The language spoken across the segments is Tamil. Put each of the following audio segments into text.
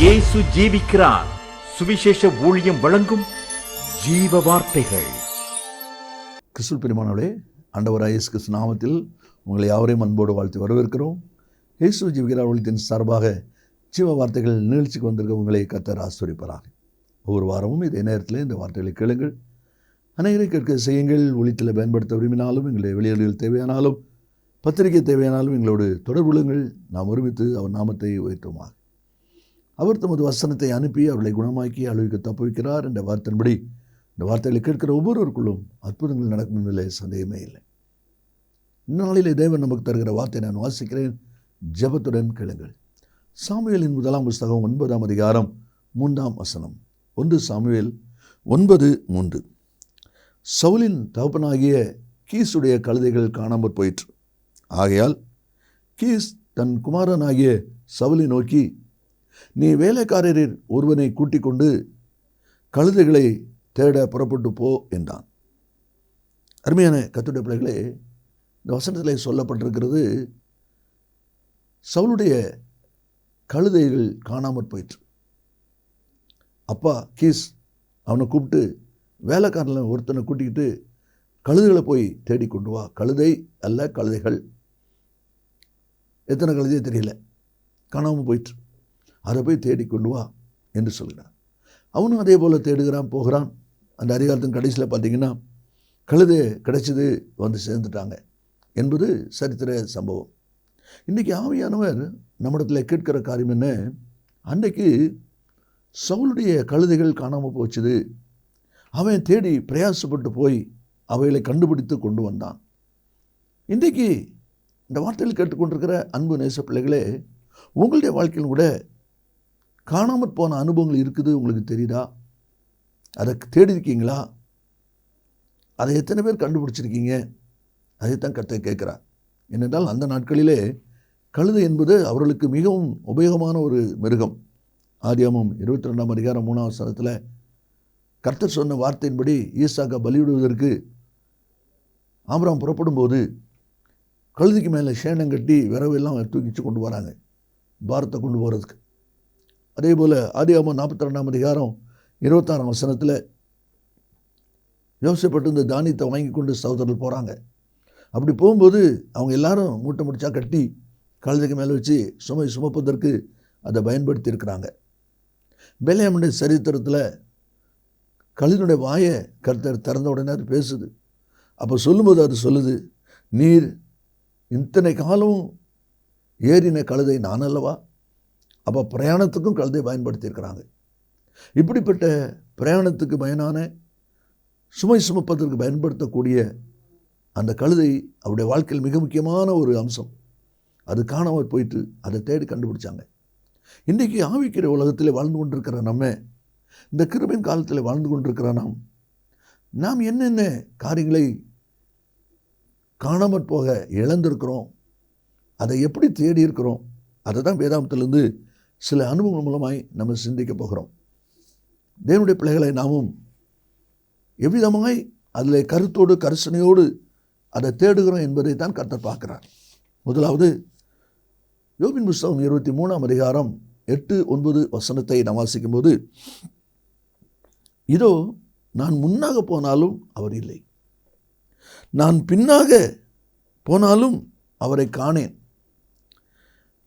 இயேசு ஜீவிக்கிறார். சுவிசேஷ ஊழியம் வழங்கும் ஜீவ வார்த்தைகள். கிறிஸ்துவுக்குள் பிரியமானவர்களே, ஆண்டவராகிய இயேசு கிறிஸ்து நாமத்தில் உங்களை யாவரையும் அன்போடு வாழ்த்து வரவேற்கிறோம். இயேசு ஜீவிக்கிறார் ஊழியத்தின் சார்பாக ஜீவ வார்த்தைகள் நிகழ்ச்சிக்கு வந்திருக்க உங்களை கர்த்தர் ஆசீர்வதிப்பாராக. ஒவ்வொரு வாரமும் இதே நேரத்தில் இந்த வார்த்தைகளை கேளுங்கள், அனைவரை கேட்க செய்யுங்கள். ஊழியத்தில் பயன்படுத்த விரும்பினாலும், எங்களுடைய வெளியீடுகள் தேவையானாலும், பத்திரிகை தேவையானாலும் எங்களோடு தொடர்பு கொள்ளுங்கள். நாம் ஒருமித்து அவர் நாமத்தை உயர்த்துவோமாக. அவர் தமது வசனத்தை அனுப்பி அவர்களை குணமாக்கி அழிவுக்கு தப்புவிக்கிறார் என்ற வார்த்தையின்படி இந்த வார்த்தைகளை கேட்கிற ஒவ்வொருவருக்குள்ளும் அற்புதங்கள் நடக்கும் என்பதில் சந்தேகமே இல்லை. இந்நாளிலே தேவன் நமக்கு தருகிற வார்த்தை நான் வாசிக்கிறேன். ஜெபத்துடன் கேளுங்கள். சாமுவேலின் முதலாம் புஸ்தகம் 9ஆம் அதிகாரம் 3ஆம் வசனம். 1 சாமுவேல் 9:3. சவுலின் தகப்பனாகிய கீசுடைய கழுதைகள் காணாமற் போயிற்று. ஆகையால் கீஸ் தன் குமாரனாகிய சவுலை நோக்கி, நீ வேலைக்காரரில் ஒருவனை கூட்டிக் கொண்டு கழுதைகளை தேட புறப்பட்டு போ என்றான். அருமையான கர்த்தருடைய பிள்ளைகளே, இந்த வசனத்தில் சொல்லப்பட்டிருக்கிறது, சவுலுடைய கழுதைகள் காணாமற் போயிற்று. அப்பா கீஸ் அவனை கூப்பிட்டு வேலைக்காரன் ஒருத்தனை கூட்டிக்கிட்டு கழுதைகளை போய் தேடி கொண்டு வா. கழுதை அல்ல, கழுதைகள். எத்தனை கழுதையே தெரியல, காணாமல் போயிற்று. அதை போய் தேடி கொண்டு வா என்று சொல்கிறான். அவனும் அதே போல் தேடுகிறான், போகிறான். அந்த அதிகாரத்தின் கடைசியில் பார்த்திங்கன்னா கழுதை கிடைச்சது, வந்து சேர்ந்துட்டாங்க என்பது சரித்திர சம்பவம். இன்றைக்கி ஆவியானவர் நம்மிடத்தில் கேட்கிற காரியம் என்ன? அன்றைக்கு சவுலுடைய கழுதைகள் காணாமல் போச்சுது. அவன் தேடி பிரயாசப்பட்டு போய் அவைகளை கண்டுபிடித்து கொண்டு வந்தான். இன்றைக்கு இந்த வார்த்தையில் கேட்டுக்கொண்டிருக்கிற அன்பு நேச பிள்ளைகளே, உங்களுடைய வாழ்க்கையில் கூட காணாமற் போன அனுபவங்கள் இருக்குது. உங்களுக்கு தெரியுதா? அதை தேடிருக்கீங்களா? அதை எத்தனை பேர் கண்டுபிடிச்சிருக்கீங்க? அதைத்தான் கர்த்தர் கேட்குறார். ஏனென்றால் அந்த நாட்களிலே கழுதை என்பது அவர்களுக்கு மிகவும் உபயோகமான ஒரு மிருகம். ஆதியாகமம் 22ஆம் அதிகாரம் 3ஆம் வசனத்தில் கர்த்தர் சொன்ன வார்த்தையின்படி ஈசாக்கை பலியிடுவதற்கு ஆபிரகாம் புறப்படும்போது கழுதைக்கு மேலே சேனம் கட்டி விரவெல்லாம் தூக்கிச்சு கொண்டு வராங்க, பாரத்தை கொண்டு போகிறதுக்கு. அதே போல் ஆதியாகமம் 42ஆம் அதிகாரம் 26ஆம் வசனத்தில் யோசிப்பட்டு இந்த தானியத்தை வாங்கி கொண்டு சகோதரர்கள் போகிறாங்க. அப்படி போகும்போது அவங்க எல்லாரும் மூட்டை முடிச்சா கட்டி கழுதைக்கு மேலே வச்சு சுமை சுமப்பதற்கு அதை பயன்படுத்தி இருக்கிறாங்க. பெலியாமுடைய சரித்திரத்தில் கழுதையினுடைய வாயை கர்த்தர் திறந்த உடனே அது பேசுது. அப்போ சொல்லும்போது அது சொல்லுது, நீர் இத்தனை காலம் ஏறின கழுதை நான் அல்லவா? அப்போ பிரயாணத்துக்கும் கழுதை பயன்படுத்தியிருக்கிறாங்க. இப்படிப்பட்ட பிரயாணத்துக்கு பயனான சுமை சுமப்பதற்கு பயன்படுத்தக்கூடிய அந்த கழுதை அவருடைய வாழ்க்கையில் மிக முக்கியமான ஒரு அம்சம். அது காணாமல் போயிட்டு அதை தேடி கண்டுபிடிச்சாங்க. இன்றைக்கி ஆவிக்கிற உலகத்தில் வாழ்ந்து கொண்டிருக்கிற நம்ம, இந்த கிருபையின் காலத்தில் வாழ்ந்து கொண்டிருக்கிற நாம் என்னென்ன காரியங்களை காணாமற் போக இழந்திருக்கிறோம், அதை எப்படி தேடி இருக்கிறோம், அதை தான் வேதாந்தத்திலிருந்து சில அனுபவங்கள் மூலமாய் நம்ம சிந்திக்க போகிறோம். தேவனுடைய பிள்ளைகளை நாமும் எவ்விதமாய் அதில் கருத்தோடு கரிசனையோடு அதை தேடுகிறோம் என்பதை தான் கர்த்தர் பார்க்கிறார். முதலாவது யோபின் புஸ்தகம் 23ஆம் அதிகாரம் 8-9 வசனத்தை நாம் வாசிக்கும்போது, இதோ நான் முன்னாக போனாலும் அவர் இல்லை, நான் பின்னாக போனாலும் அவரை காணேன்,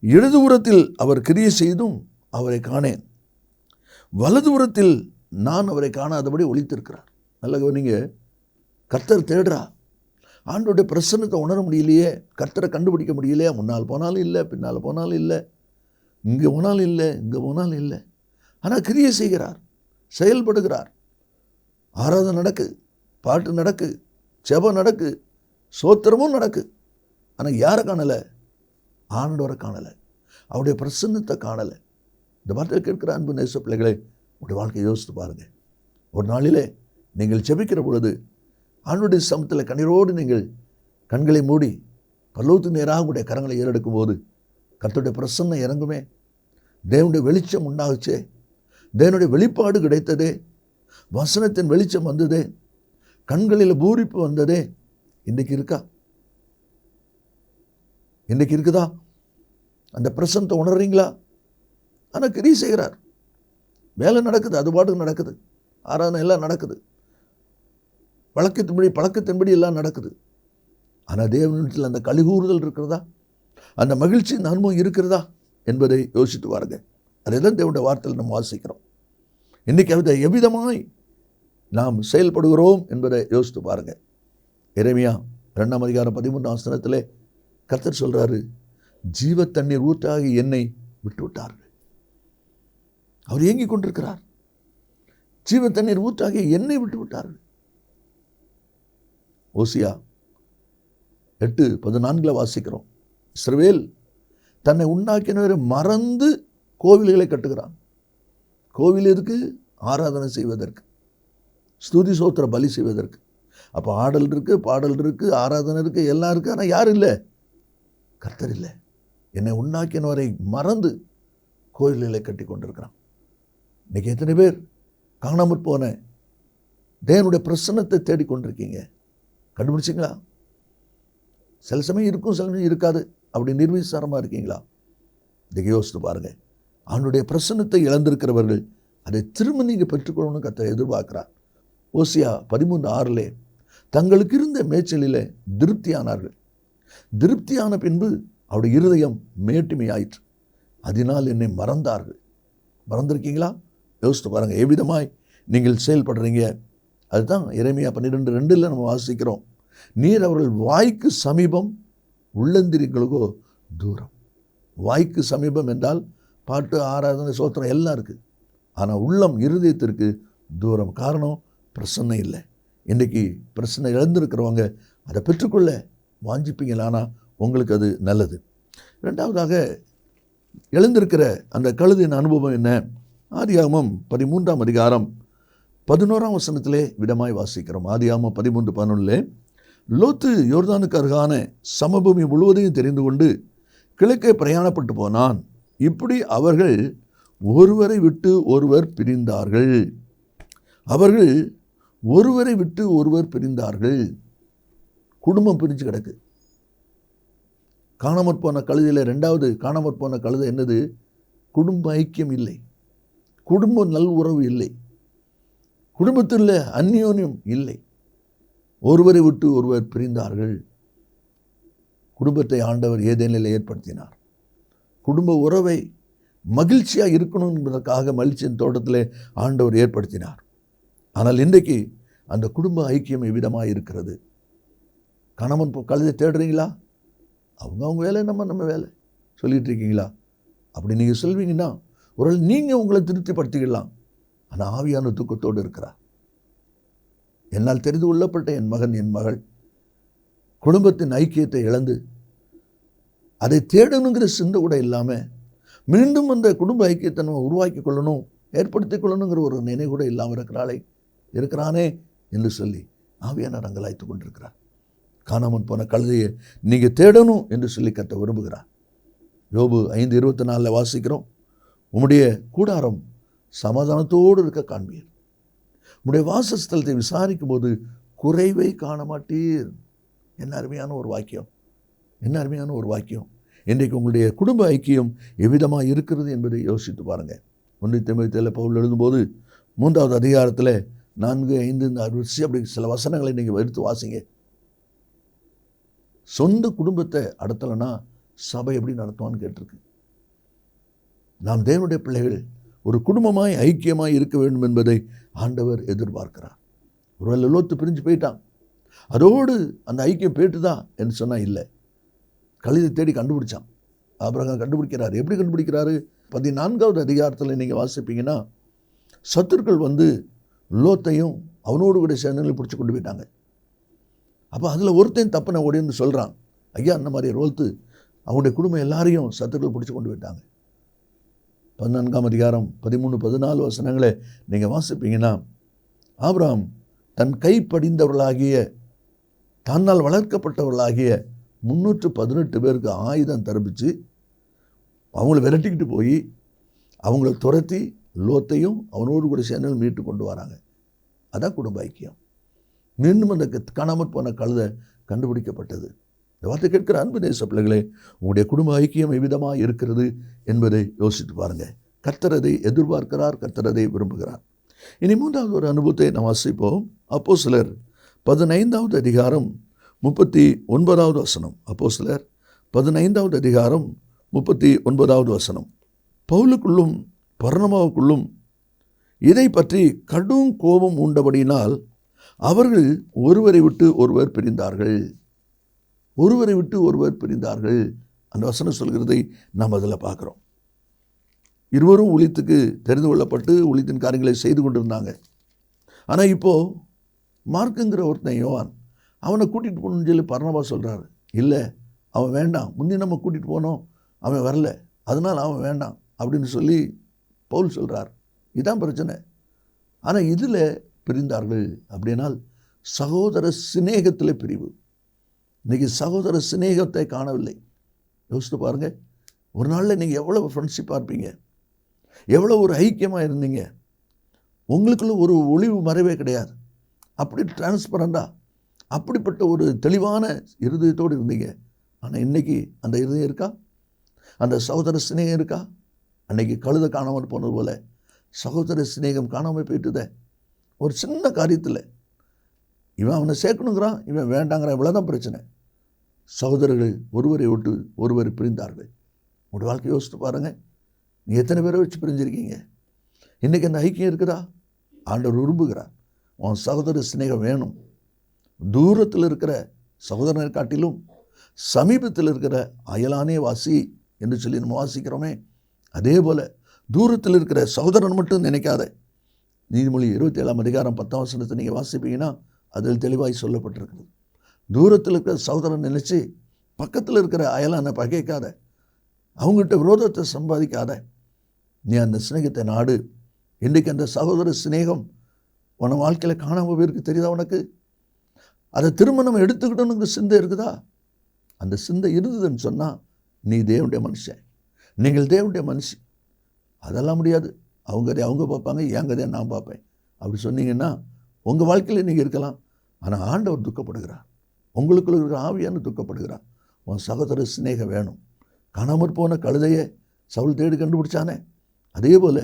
இடதுபுறத்தில் அவர் கிரியை செய்தும் அவரை காணேன், வலதுபுறத்தில் நான் அவரை காணாதபடி ஒளித்திருக்கிறார். நல்ல கவனிங்க, கர்த்தர் தேடுறா. ஆண்டோடைய பிரசன்னத்தை உணர முடியலையே, கர்த்தரை கண்டுபிடிக்க முடியலையே. முன்னால் போனாலும் இல்லை, பின்னால் போனாலும் இல்லை, இங்கே போனாலும் இல்லை, இங்கே போனாலும் இல்லை. ஆனால் கிரியை செய்கிறார், செயல்படுகிறார். ஆராதனை நடக்கு, பாட்டு நடக்கு, ஜெபம் நடக்கு, சோத்திரமும் நடக்கு. ஆனால் யாரை காணலை? ஆண்டவரை காணலை, அவருடைய பிரசன்னத்தை காணலை. இந்த வார்த்தையை கேட்கிற அன்பு நேச பிள்ளைகளை, உங்களுடைய வாழ்க்கையை யோசித்து பாருங்கள். ஒரு நாளிலே நீங்கள் ஜெபிக்கிற பொழுது ஆண்டவருடைய சமூகத்தில் கண்ணீரோடு நீங்கள் கண்களை மூடி பரலோகத்துக்கு நேராக உங்களுடைய கரங்களை ஏறெடுக்கும் போது கர்த்தருடைய பிரசன்னம் இறங்குமே, தேவனுடைய வெளிச்சம் உண்டாகுச்சே, தேவனுடைய வெளிப்பாடு கிடைத்ததே, வசனத்தின் வெளிச்சம் வந்ததே, கண்களில் பூரிப்பு வந்ததே. இன்றைக்கு இருக்கா? இன்றைக்கு இருக்குதா? அந்த பிரசன்னத்தை உணர்றீங்களா? ஆனால் கிரியை செய்கிறார். வேலை நடக்குது, அது பாட்டுக்கு நடக்குது, ஆராதனை எல்லாம் நடக்குது, பழக்கத்தின்படி எல்லாம் நடக்குது. ஆனால் தேவனிடத்தில் அந்த கலிகூறுதல் இருக்கிறதா, அந்த மகிழ்ச்சி அனுபவம் இருக்கிறதா என்பதை யோசித்து பாருங்க. அதைதான் தேவனுடைய வார்த்தையில் நம்ம வாசிக்கிறோம். இன்றைக்கி அதை எவ்விதமாய் நாம் செயல்படுகிறோம் என்பதை யோசித்து பாருங்க. எரேமியா 2ஆம் அதிகாரம் 13ஆம் வசனத்திலே கர்த்தர் சொல்றாரு, ஜீவ தண்ணீர் ஊற்றாகி என்னை விட்டு விட்டார்கள். அவர் ஏங்கிக் கொண்டிருக்கிறார். ஜீவ தண்ணீர் ஊற்றாகி என்னை விட்டு விட்டார்கள். ஓசியா 8:14 வாசிக்கிறோம். இஸ்ரவேல் தன்னை உண்டாக்கினவரை மறந்து கோவில்களை கட்டுகிறான். கோவில் எதுக்கு? ஆராதனை செய்வதற்கு, ஸ்துதி சோத்திர பலி செய்வதற்கு. அப்போ ஆடல் இருக்கு, பாடல் இருக்கு, ஆராதனை இருக்கு, எல்லாம் இருக்கு. ஆனால் யார் இல்லை? கர்த்தர் இல்லை. என்னை உண்டாக்கினவரை மறந்து கோயில்களை கட்டி கொண்டிருக்கிறான். இன்னைக்கு எத்தனை பேர் காணாமற் போன தேவனுடைய பிரசன்னத்தை தேடிக்கொண்டிருக்கீங்க? கண்டுபிடிச்சிங்களா? சில சமயம் இருக்கும், சில சமயம் இருக்காது. அப்படி நிர்விசாரமாக இருக்கீங்களா? இன்றைக்கு யோசித்து பாருங்கள். அவனுடைய பிரசன்னத்தை இழந்திருக்கிறவர்கள் அதை திரும்ப நீங்கள் பெற்றுக்கொள்ளணும்னு கர்த்தர் எதிர்பார்க்கிறார். ஓசியா 13:6 தங்களுக்கு இருந்த மேய்ச்சலில் திருப்தியானார்கள். திருப்தியான பின்பு அவருடைய இருதயம் மேட்டுமையாயிற்று, அதனால் என்னை மறந்தார்கள். மறந்திருக்கீங்களா? யோசித்து பாருங்கள் எவ்விதமாய் நீங்கள் செயல்படுறீங்க. அதுதான் எரேமியா 12:2 நம்ம வாசிக்கிறோம். நீர் அவர்கள் வாய்க்கு சமீபம், உள்ளந்திரிகளுக்கோ தூரம். வாய்க்கு சமீபம் என்றால் பாட்டு, ஆராதனை, சோத்திரம் எல்லாம் இருக்குது. ஆனால் உள்ளம், இருதயத்திற்கு தூரம். காரணம், பிரசன்னை இல்லை. இன்றைக்கி பிரசன்னை இழந்திருக்கிறவங்க அதை பெற்றுக்கொள்ள வாஞ்சிப்பீங்களானா உங்களுக்கு அது நல்லது. ரெண்டாவதாக எழுந்திருக்கிற அந்த கழுதின் அனுபவம் என்ன? ஆதியாகமம் 13ஆம் அதிகாரம் 11ஆம் வசனத்திலே விடமாய் வாசிக்கிறோம். ஆதியாகமம் 13:11 லோத்து யோர்தானுக்கு அருகான சமபூமி முழுவதையும் தெரிந்து கொண்டு கிழக்கே பிரயாணப்பட்டு போனான். இப்படி அவர்கள் ஒருவரை விட்டு ஒருவர் பிரிந்தார்கள். அவர்கள் ஒருவரை விட்டு ஒருவர் பிரிந்தார்கள். குடும்பம் பிரிஞ்சு கிடக்கு. காணாமற் போன கழுதையில் ரெண்டாவது காணாமற் போன கழுதை என்னது? குடும்ப ஐக்கியம் இல்லை, குடும்ப நல் உறவு இல்லை, குடும்பத்தில் அந்யோன்யம் இல்லை. ஒருவரை விட்டு ஒருவர் பிரிந்தார்கள். குடும்பத்தை ஆண்டவர் ஏதேனில் ஏற்படுத்தினார். குடும்ப உறவை மகிழ்ச்சியாக இருக்கணும் என்பதற்காக மகிழ்ச்சியின் தோட்டத்தில் ஆண்டவர் ஏற்படுத்தினார். ஆனால் இன்றைக்கு அந்த குடும்ப ஐக்கியம் எவ்விதமாக இருக்கிறது? கணவன் கழுதை தேடுறீங்களா? அவங்க வேலை, நம்ம வேலை சொல்லிகிட்டு இருக்கீங்களா? அப்படி நீங்கள் சொல்வீங்கன்னா ஒரு நீங்கள் உங்களை திருப்திப்படுத்திக்கலாம். ஆனால் ஆவியான தூக்கத்தோடு இருக்கிறார். என்னால் தெரிந்து கொள்ளப்பட்ட என் மகன், என் மகள் குடும்பத்தின் ஐக்கியத்தை இழந்து அதை தேடணுங்கிற சிந்தை கூட இல்லாமல் மீண்டும் அந்த குடும்ப ஐக்கியத்தை நம்ம உருவாக்கி கொள்ளணும், ஏற்படுத்தி கொள்ளணுங்கிற ஒரு நினைவு கூட இல்லாமல் இருக்கிறானே என்று சொல்லி ஆவியானவர் அங்கலாய்த்து கொண்டிருக்கிறார். காணாமல் போன கழுதையை நீங்கள் தேடணும் என்று சொல்லி கர்த்தர் விரும்புகிறார். யோபு 5:24 வாசிக்கிறோம். உம்முடைய கூடாரம் சமாதானத்தோடு இருக்க காண்பீர், உம்முடைய வாசஸ்தலத்தை விசாரிக்கும் போது குறைவை காண மாட்டீர். என்ன அருமையான ஒரு வாக்கியம், என்ன அருமையான ஒரு வாக்கியம். இன்றைக்கு உங்களுடைய குடும்ப ஐக்கியம் எவ்விதமாக இருக்கிறது என்பதை யோசித்து பாருங்கள். 1 தீமோத்தேயுவில் பவுல் எழுதும்போது 3ஆவது அதிகாரத்தில் 4, 5, 6 அப்படி சில வசனங்களை நீங்கள் எடுத்து வாசிங்க. சொந்த குடும்பத்தை அடத்தலைன்னா சபை எப்படி நடத்துவான்னு கேட்டிருக்கு. நாம் தேவனுடைய பிள்ளைகள் ஒரு குடும்பமாய் ஐக்கியமாய் இருக்க வேண்டும் என்பதை ஆண்டவர் எதிர்பார்க்கிறார். ஒருவேளை லோத்து பிரிஞ்சு போயிட்டான், அதோடு அந்த ஐக்கியம் போயிட்டுதா என்று சொன்னால் இல்லை. கழுதை தேடி கண்டுபிடிச்சான். ஆபிரகாம் கண்டுபிடிக்கிறார். எப்படி கண்டுபிடிக்கிறாரு? 14ஆவது அதிகாரத்தில் நீங்கள் வாசிப்பீங்கன்னா சத்துருக்கள் வந்து லோத்தையும் அவனோடு கூட சேர்ந்து பிடிச்சி கொண்டு போயிட்டாங்க. அப்போ அதில் ஒருத்தன் தப்பனை ஓடின்னு சொல்கிறான், ஐயா அந்த மாதிரி லோத்து அவனுடைய குடும்பம் எல்லாரையும் சத்துருக்கள் பிடிச்சி கொண்டு போயிட்டாங்க. 14ஆம் அதிகாரம் 13, 14 வசனங்களை நீங்கள் வாசிப்பீங்கன்னா ஆபிரகாம் தன் கைப்படிந்தவர்களாகிய, தன்னால் வளர்க்கப்பட்டவர்களாகிய 318 பேருக்கு ஆயுதம் தரப்பிச்சு அவங்கள விரட்டிக்கிட்டு போய் அவங்கள துரத்தி லோத்தையும் அவனோடு கூட சேர்ந்து மீட்டு கொண்டு வராங்க. அதான் குடும்ப ஐக்கியம். மீண்டும் அந்த காணாமற் போன கழுதை கண்டுபிடிக்கப்பட்டது. இந்த வார்த்தை கேட்கிற அன்பு தேச பிள்ளைகளே, உங்களுடைய குடும்ப ஐக்கியம் எவ்விதமாக இருக்கிறது என்பதை யோசித்து பாருங்கள். கர்த்தர் அதை எதிர்பார்க்கிறார், கர்த்தர் அதை விரும்புகிறார். இனி மூன்றாவது ஒரு அனுபவத்தை நாம் வாசிப்போம். அப்போஸ்தலர் 15வது அதிகாரம் 39வது வசனம். அப்போஸ்தலர் 15வது அதிகாரம் 39வது வசனம். பவுலுக்குள்ளும் பர்னபாவுக்குள்ளும் இதை பற்றி கடும் கோபம் உண்டபடியினால் அவர்கள் ஒருவரை விட்டு ஒருவர் பிரிந்தார்கள். ஒருவரை விட்டு ஒருவர் பிரிந்தார்கள். அந்த வசனம் சொல்கிறதை நாம் அதில் பார்க்குறோம். இருவரும் ஊழியத்துக்கு தெரிந்து கொள்ளப்பட்டு ஊழியத்தின் காரியங்களை செய்து கொண்டிருந்தாங்க. ஆனால் இப்போது மார்க்குங்கிற ஒருத்தன் யோவான், அவனை கூட்டிகிட்டு போகணும்னு சொல்லி பர்னபா சொல்கிறாரு. இல்லை, அவன் வேண்டாம், முந்தி நம்ம கூட்டிகிட்டு போனோம், அவன் வரல, அதனால் அவன் வேண்டாம் அப்படின்னு சொல்லி பவுல் சொல்கிறார். இதுதான் பிரச்சனை. ஆனால் இதில் பிரிந்தார்கள். அப்படின்னால் சகோதர சிநேகத்தில் பிரிவு. இன்றைக்கி சகோதர சிநேகத்தை காணவில்லை. யோசித்து பாருங்கள். ஒரு நாளில் நீங்கள் எவ்வளோ ஃப்ரெண்ட்ஷிப்பாக இருப்பீங்க, எவ்வளோ ஒரு ஐக்கியமாக இருந்தீங்க. உங்களுக்குள்ள ஒரு ஒளிவு மறைவே கிடையாது. அப்படி டிரான்ஸ்பரண்டாக அப்படிப்பட்ட ஒரு தெளிவான இருதயத்தோடு இருந்தீங்க. ஆனால் இன்றைக்கி அந்த இருதயம் இருக்கா? அந்த சகோதர சிநேகம் இருக்கா? அன்றைக்கி கழுதை காணாமல் போனது போல் சகோதர சிநேகம் காணாமல் போயிட்டுதே. ஒரு சின்ன காரியத்தில் இவன் அவனை சேர்க்கணுங்கிறான், இவன் வேண்டாங்கிறான். இவ்வளோதான் பிரச்சனை. சகோதரர்கள் ஒருவரை விட்டு ஒருவர் பிரிந்தார்கள். உங்களுடைய வாழ்க்கை யோசித்து பாருங்கள். நீங்கள் எத்தனை பேரை வச்சு பிரிஞ்சிருக்கீங்க? இன்றைக்கி அந்த ஐக்கியம் இருக்குதா? ஆண்டவர் விரும்புகிறார். உன் சகோதர சிநேகம் வேணும். தூரத்தில் இருக்கிற சகோதரனை காட்டிலும் சமீபத்தில் இருக்கிற அயலானே வாசி என்று சொல்லி நம்ம வாசிக்கிறோமே, அதே போல் தூரத்தில் இருக்கிற சகோதரன் மட்டும் நினைக்காத. நீதிமொழி 27ஆம் அதிகாரம் 10ஆம் வசனத்தை நீங்கள் வாசிப்பீங்கன்னா அதில் தெளிவாய் சொல்லப்பட்டிருக்கிறது. தூரத்தில் இருக்கிற சகோதரன் நினைச்சு பக்கத்தில் இருக்கிற அயலானை பகைக்காத, அவங்ககிட்ட விரோதத்தை சம்பாதிக்காத. நீ அந்த சிநேகத்தை நாடு. இன்றைக்கு அந்த சகோதர சிநேகம் உன வாழ்க்கையில் காணாமல் போயிருக்கு. தெரியுதா உனக்கு? அதை திரும்ப நம்ம எடுத்துக்கிட்டோன்னு சிந்தை இருக்குதா? அந்த சிந்தை இருந்ததுன்னு சொன்னால் நீ தேவனுடைய மனுஷன், நீங்கள் தேவனுடைய மனுஷன். அதெல்லாம் முடியாது. அவங்க கதையை அவங்க பார்ப்பாங்க, என் கதையை நான் பார்ப்பேன் அப்படி சொன்னீங்கன்னா உங்கள் வாழ்க்கையில் நீங்கள் இருக்கலாம். ஆனால் ஆண்டவர் துக்கப்படுகிறார். உங்களுக்குள்ள இருக்கிற ஆவியான துக்கப்படுகிறார். உன் சகோதர சிநேகம் வேணும். காணாமற் போன கழுதையை சவுல் தேடி கண்டுபிடிச்சானே, அதே போல்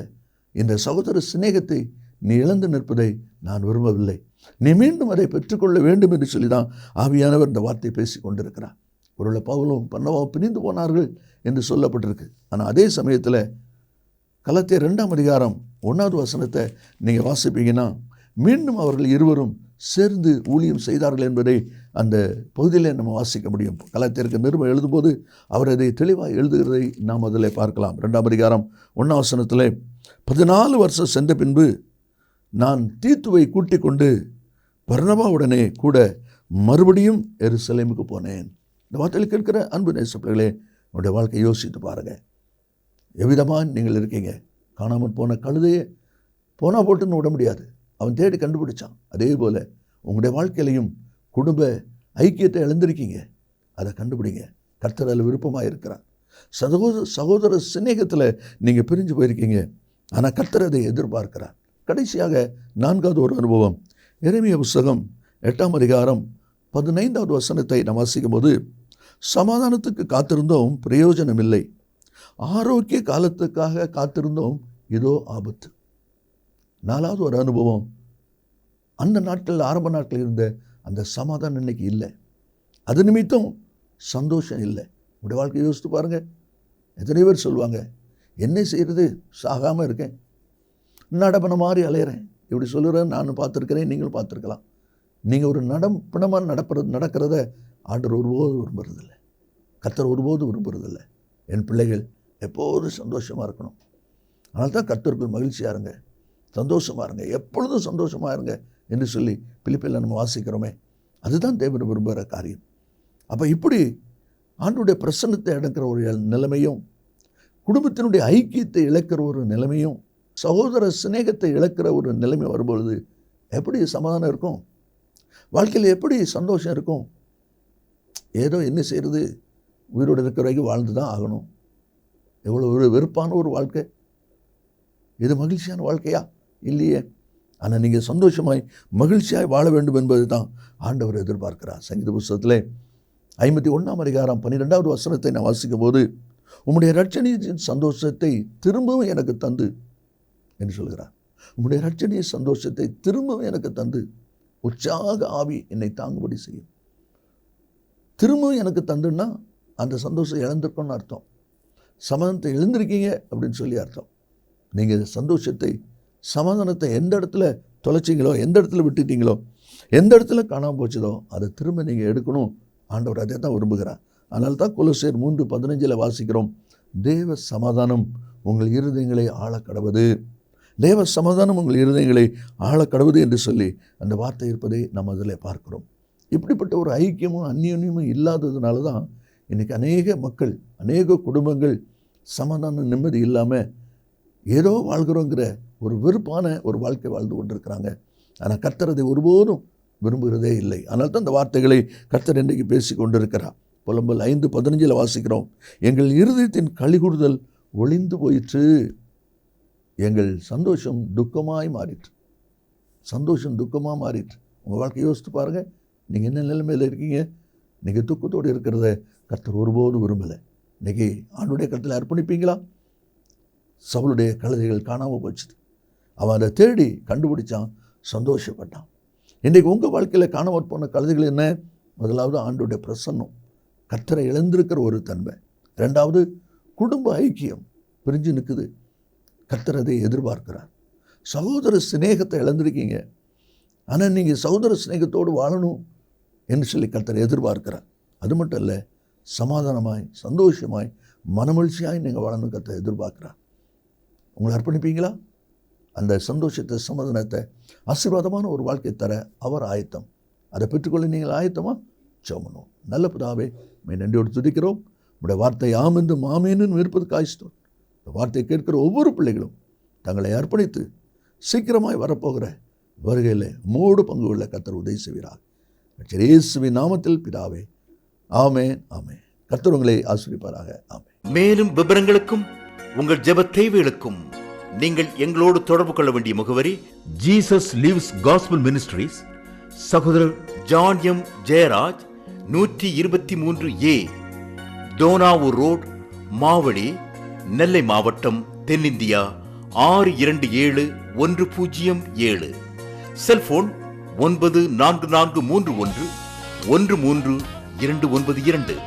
இந்த சகோதர சிநேகத்தை நீ இழந்து நிற்பதை நான் விரும்பவில்லை. நீ மீண்டும் அதை பெற்றுக்கொள்ள வேண்டும் என்று சொல்லி தான் ஆவியானவர் இந்த வார்த்தையை பேசி கொண்டிருக்கிறார். ஒருவேளை பவுலும் பர்னபாவும் பிரிந்து போனார்கள் என்று சொல்லப்பட்டிருக்கு. ஆனால் அதே சமயத்தில் கலாத்தியர் 2ஆம் அதிகாரம் 1வது வசனத்தை நீங்கள் வாசிப்பீங்கன்னா மீண்டும் அவர்கள் இருவரும் சேர்ந்து ஊழியம் செய்தார்கள் என்பதை அந்த பகுதியில் நம்ம வாசிக்க முடியும். கலாத்தியருக்கு நிருபம் எழுதும்போது அவர் அதை தெளிவாக எழுதுகிறதை நாம் அதில் பார்க்கலாம். 2ஆம் அதிகாரம் 1ஆம் வசனத்தில் 14 வருஷம் சென்ற பின்பு நான் தீத்துவை கூட்டிக் கொண்டு பர்னபாவுடனே கூட மறுபடியும் எருசலேமுக்கு போனேன். இந்த வார்த்தையில் கேட்கிற அன்பு நேசப்பிள்ளைகளே, உங்களுடைய வாழ்க்கை யோசித்து பாருங்கள். எவ்விதமாக நீங்கள் இருக்கீங்க? காணாமல் போன கழுதையை போனால் போட்டுன்னு விட முடியாது. அவன் தேடி கண்டுபிடிச்சான். அதே போல் உங்களுடைய வாழ்க்கையிலையும் குடும்ப ஐக்கியத்தை இழந்திருக்கீங்க. அதை கண்டுபிடிங்க. கர்த்தர் அதில் விருப்பமாக இருக்கிறார். சகோதர சிநேகத்தில் நீங்கள் பிரிஞ்சு போயிருக்கீங்க. ஆனால் கர்த்தர் அதை எதிர்பார்க்கிறார். கடைசியாக 4வது ஒரு அனுபவம். எரேமியா புஸ்தகம் 8ஆம் அதிகாரம் 15வது வசனத்தை நாம் வாசிக்கும் போது, சமாதானத்துக்கு காத்திருந்தோம், பிரயோஜனம் இல்லை. ஆரோக்கிய காலத்துக்காக காத்திருந்தோம், இதோ ஆபத்து. 4வது ஒரு அனுபவம். அந்த நாட்களில் ஆரம்ப நாட்களில் இருந்த அந்த சமாதானம் இன்னைக்கு இல்லை. அது நிமித்தம் சந்தோஷம் இல்லை. உங்களுடைய வாழ்க்கை யோசித்து பாருங்கள். எத்தனை பேர் சொல்லுவாங்க, என்ன செய்கிறது, சாகாமல் இருக்கேன், நடப்பன மாதிரி அலையிறேன். இப்படி சொல்லுறேன் நானும் பார்த்துருக்கிறேன், நீங்களும் பார்த்துருக்கலாம். நீங்கள் ஒரு நடப்பினமாக நடக்கிறத ஆண்டவர் ஒருபோது விரும்புறதில்லை. கர்த்தர் ஒருபோது விரும்புறதில்லை. என் பிள்ளைகள் எப்போதும் சந்தோஷமாக இருக்கணும். அதனால தான் கர்த்தருக்குள் மகிழ்ச்சியாக இருங்க, சந்தோஷமாக இருங்க, எப்பொழுதும் சந்தோஷமாக இருங்க என்று சொல்லி பிலிப்பில் நம்ம வாசிக்கிறோமே, அதுதான் தேவன் விரும்புகிற காரியம். அப்போ இப்படி ஆண்டவருடைய பிரசன்னத்தை இழக்கிற ஒரு நிலைமையும், குடும்பத்தினுடைய ஐக்கியத்தை இழக்கிற ஒரு நிலைமையும், சகோதர சிநேகத்தை இழக்கிற ஒரு நிலைமை வரும்பொழுது எப்படி சமாதானம் இருக்கும்? வாழ்க்கையில் எப்படி சந்தோஷம் இருக்கும்? ஏதோ என்ன செய்கிறது, உயிரோடு இருக்கிற வரைக்கும் வாழ்ந்து தான் ஆகணும். எவ்வளோ ஒரு வெறுப்பான ஒரு வாழ்க்கை. இது மகிழ்ச்சியான வாழ்க்கையா? இல்லையே. ஆனால் நீங்கள் சந்தோஷமாய் மகிழ்ச்சியாய் வாழ வேண்டும் என்பது தான் ஆண்டவர் எதிர்பார்க்கிறார். சங்கீத புஸ்தகத்திலே 51ஆம் அதிகாரம் 12வது வசனத்தை நான் வாசிக்கும் போது, உம்முடைய இரட்சணியின் சந்தோஷத்தை திரும்பவும் எனக்கு தந்து என்று சொல்கிறார். உம்முடைய இரட்சணிய சந்தோஷத்தை திரும்பவும் எனக்கு தந்து உற்சாக ஆவி என்னை தாங்குபடி செய்யும். திரும்பவும் எனக்கு தந்துன்னா அந்த சந்தோஷம் இழந்திருக்கோன்னு அர்த்தம். சமாதானத்தை எழுந்திருக்கீங்க அப்படின்னு சொல்லி அர்த்தம். நீங்கள் சந்தோஷத்தை, சமாதானத்தை எந்த இடத்துல தொலைச்சிங்களோ, எந்த இடத்துல விட்டுட்டீங்களோ, எந்த இடத்துல காணாமல் போச்சதோ அதை திரும்ப நீங்கள் எடுக்கணும். ஆண்டவர் அதை தான் விரும்புகிறார். அதனால தான் கொலோசியர் 3:15 வாசிக்கிறோம், தேவ சமாதானம் உங்கள் இருதயங்களை ஆழக்கடவது, தேவ சமாதானம் உங்கள் இருதயங்களை ஆழக்கடவது என்று சொல்லி அந்த வார்த்தை இருப்பதை நாம் அதில் பார்க்கிறோம். இப்படிப்பட்ட ஒரு ஐக்கியமும் அந்யோன்யமும் இல்லாததுனால தான் இன்றைக்கி அநேக மக்கள், அநேக குடும்பங்கள் சமாதான நிம்மதி இல்லாமல் ஏதோ வாழ்கிறோங்கிற ஒரு வெறுப்பான ஒரு வாழ்க்கை வாழ்ந்து கொண்டிருக்கிறாங்க. ஆனால் கர்த்தர் அதை ஒருபோதும் விரும்புகிறதே இல்லை. அதனால தான் இந்த வார்த்தைகளை கர்த்தர் இன்றைக்கு பேசி கொண்டிருக்கிறார். புலம்பல் 5:15 வாசிக்கிறோம், எங்கள் இருதயத்தின் கலிகூறுதல் ஒளிந்து போயிற்று, எங்கள் சந்தோஷம் துக்கமாய் மாறிற்று. சந்தோஷம் துக்கமாக மாறிற்று. உங்கள் வாழ்க்கை யோசித்து பாருங்கள், நீங்கள் என்ன நிலைமையில் இருக்கீங்க? நீங்கள் துக்கத்தோடு இருக்கிறத கர்த்தர் ஒருபோதும் விரும்பலை. இன்றைக்கி ஆண்டுடைய கருத்தில் அர்ப்பணிப்பீங்களா? சவுளுடைய கழுதைகள் காணாமல் போச்சுது. அவன் அதை தேடி கண்டுபிடிச்சான், சந்தோஷப்பட்டான். இன்றைக்கு உங்கள் வாழ்க்கையில் காணாமல் போன கழுதைகள் என்ன? முதலாவது ஆண்டுடைய பிரசன்னம், கர்த்தரை இழந்திருக்கிற ஒரு தன்மை. ரெண்டாவது குடும்ப ஐக்கியம் பிரிஞ்சு நிற்குது. கர்த்தர் அதை எதிர்பார்க்கிறார். சகோதர சிநேகத்தை இழந்திருக்கீங்க. ஆனால் நீங்கள் சகோதர சிநேகத்தோடு வாழணும் என்று சொல்லி கர்த்தர் எதிர்பார்க்கிறார். அது மட்டும் இல்லை, சமாதானமாய், சந்தோஷமாய், மனமகிழ்ச்சியாய் நீங்கள் வாழணும் கர்த்தர் எதிர்பார்க்கிறார். உங்களை அர்ப்பணிப்பீங்களா? அந்த சந்தோஷத்தை, சமாதானத்தை, ஆசீர்வாதமான ஒரு வாழ்க்கை தர அவர் ஆயத்தம். அதை பெற்றுக்கொள்ள நீங்கள் ஆயத்தமா? ஜெபம். நல்ல பிதாவே, நன்றியோடு துதிக்கிறோம். உடைய வார்த்தை ஆம் என்று மாமேன்னு இருப்பது காய்ச்சோம். இந்த வார்த்தையை கேட்கிற ஒவ்வொரு பிள்ளைகளும் தங்களை அர்ப்பணித்து சீக்கிரமாய் வரப்போகிற வருகையில் மோடு பங்கு உள்ள கர்த்தர் உதவி செய்கிறார். இயேசுவின் நாமத்தில் பிதாவே, ஆமென், ஆமென். கர்த்தர் உங்களை ஆசீர்வதிப்பாராக. ஆமென். மேலும் விவரங்களுக்கும் உங்கள் ஜெப தேவைகளுக்கும் நீங்கள் எங்களோடு தொடர்பு கொள்ள வேண்டிய முகவரி, ஜீசஸ் லிவ்ஸ் காஸ்பல் மினிஸ்ட்ரீஸ், சகோதரர் John M Jeyaraj, 123A Dohnavur road, Mavadi, Nellai மாவட்டம், தென்னிந்தியா 627107. செல்போன் 9443113292.